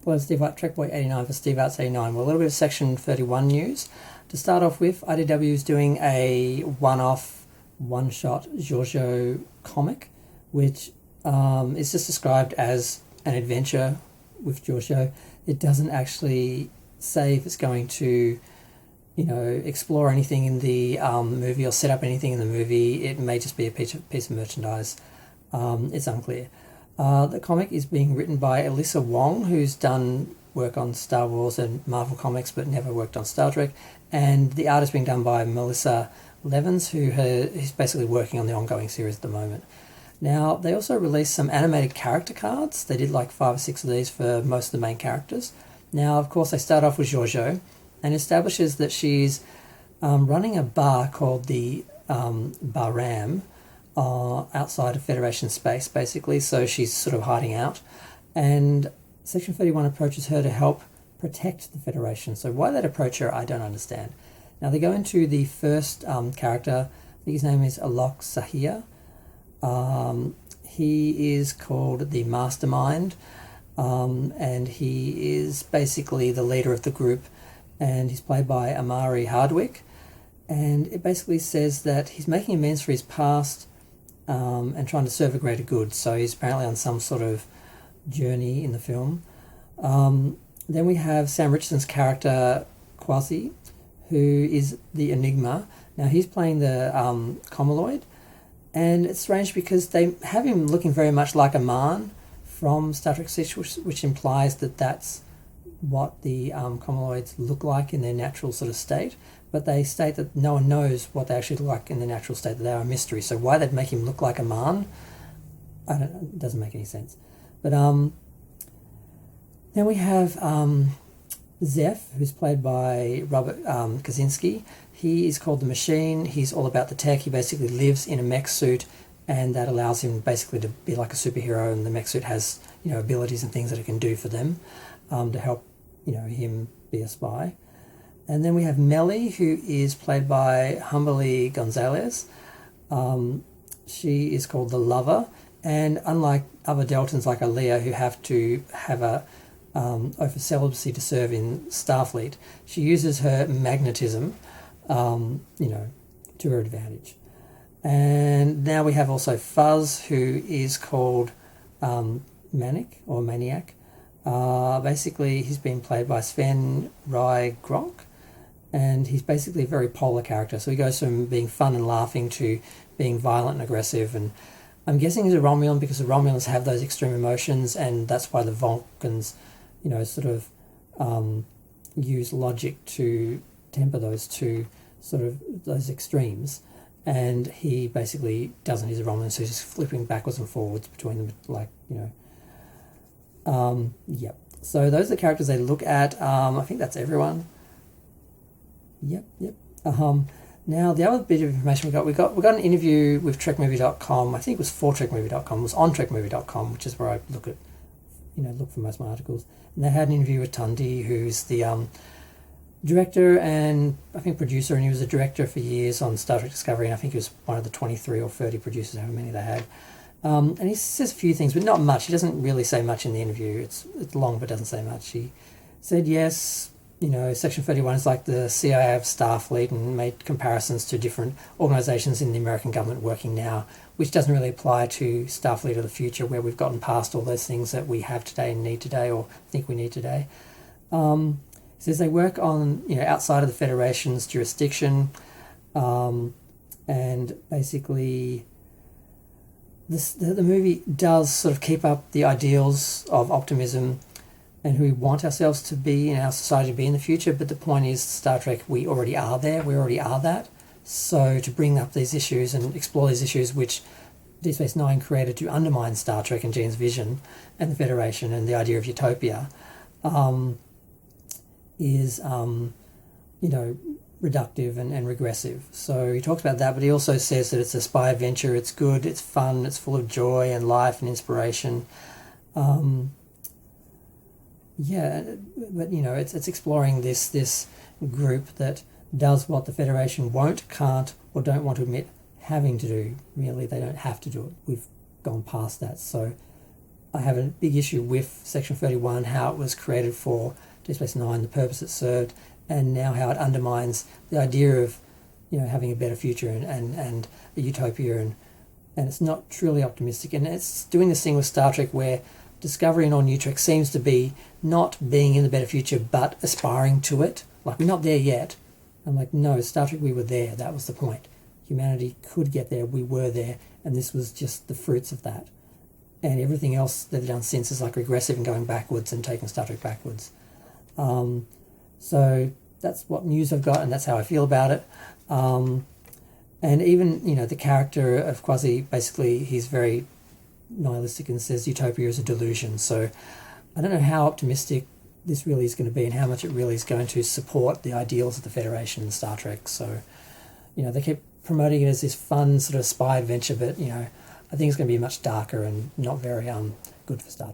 Hello, Steve White, TrekBoy89 for Steve Arts 89. Well, a little bit of Section 31 news. To start off with, IDW is doing a one-shot Giorgio comic, which is just described as an adventure with Giorgio. It doesn't actually say if it's going to, explore anything in the movie or set up anything in the movie. It may just be a piece of merchandise. It's unclear. The comic is being written by Alyssa Wong, who's done work on Star Wars and Marvel Comics but never worked on Star Trek, and the art is being done by Melissa Levens, who's basically working on the ongoing series at the moment. Now, they also released some animated character cards. They did like 5 or 6 of these for most of the main characters. Now, of course, they start off with Giorgio and establishes that she's running a bar called the Baram, outside of Federation space, basically, so she's sort of hiding out. And Section 31 approaches her to help protect the Federation. So why that approach her, I don't understand. Now, they go into the first character. I think his name is Alok Sahia. He is called the Mastermind, and he is basically the leader of the group, and he's played by Amari Hardwick. And it basically says that he's making amends for his past, and trying to serve a greater good. So he's apparently on some sort of journey in the film. Then we have Sam Richardson's character, Quasi, who is the Enigma. Now, he's playing the Comaloid, and it's strange because they have him looking very much like Aman from Star Trek 6, which implies that that's what the Comaloids look like in their natural sort of state. But they state that no one knows what they actually look like in the natural state, that they are a mystery. So why they'd make him look like a man, it doesn't make any sense. But then we have Zeph, who's played by Robert Kaczynski. He is called the Machine. He's all about the tech. He basically lives in a mech suit, and that allows him basically to be like a superhero, and the mech suit has, abilities and things that it can do for them to help, him be a spy. And then we have Melly, who is played by Humberly Gonzalez. She is called the Lover, and unlike other Deltans like Aaliyah, who have to have a oath of celibacy to serve in Starfleet, she uses her magnetism, to her advantage. And now we have also Fuzz, who is called Maniac. Basically, he's been played by Sven Rai Gronk, and he's basically a very polar character. So he goes from being fun and laughing to being violent and aggressive. And I'm guessing he's a Romulan because the Romulans have those extreme emotions, and that's why the Vulcans, sort of use logic to temper those two those extremes. And he basically doesn't. He's a Romulan, so he's just flipping backwards and forwards between them, Yep. So those are the characters they look at. I think that's everyone. Yep. Now, the other bit of information we got an interview with TrekMovie.com. I think it was for TrekMovie.com. It was on TrekMovie.com, which is where I look for most of my articles. And they had an interview with Tundi, who's the director and I think producer, and he was a director for years on Star Trek Discovery, and I think he was one of the 23 or 30 producers, however many they had. And he says a few things, but not much. He doesn't really say much in the interview. It's long, but doesn't say much. He said, yes, Section 31 is like the CIA of Starfleet, and made comparisons to different organizations in the American government working now, which doesn't really apply to Starfleet of the future, where we've gotten past all those things that we have today and need today, or think we need today. He says they work on, outside of the Federation's jurisdiction, and basically the movie does sort of keep up the ideals of optimism and who we want ourselves to be in our society to be in the future. But the point is, Star Trek, we already are there. We already are that. So to bring up these issues and explore these issues, which Deep Space Nine created to undermine Star Trek and Gene's vision and the Federation and the idea of utopia, is, reductive and regressive. So he talks about that, but he also says that it's a spy adventure. It's good, it's fun, it's full of joy and life and inspiration. But it's exploring this group that does what the Federation won't, can't, or don't want to admit having to do. Really, they don't have to do it. We've gone past that. So I have a big issue with Section 31, how it was created for Deep Space Nine, the purpose it served, and now how it undermines the idea of, having a better future and a utopia, and it's not truly optimistic. And it's doing this thing with Star Trek where Discovery and All New Trek seems to be not being in the better future but aspiring to it. Like, we're not there yet. I'm like, no, Star Trek, we were there. That was the point. Humanity could get there. We were there. And this was just the fruits of that. And everything else they've done since is like regressive and going backwards and taking Star Trek backwards. So that's what news I've got, and that's how I feel about it. And even, the character of Quasi, basically, he's very nihilistic and says utopia is a delusion. So I don't know how optimistic this really is going to be and how much it really is going to support the ideals of the Federation and Star Trek. So, they keep promoting it as this fun sort of spy adventure, but, I think it's going to be much darker and not very good for Star Trek.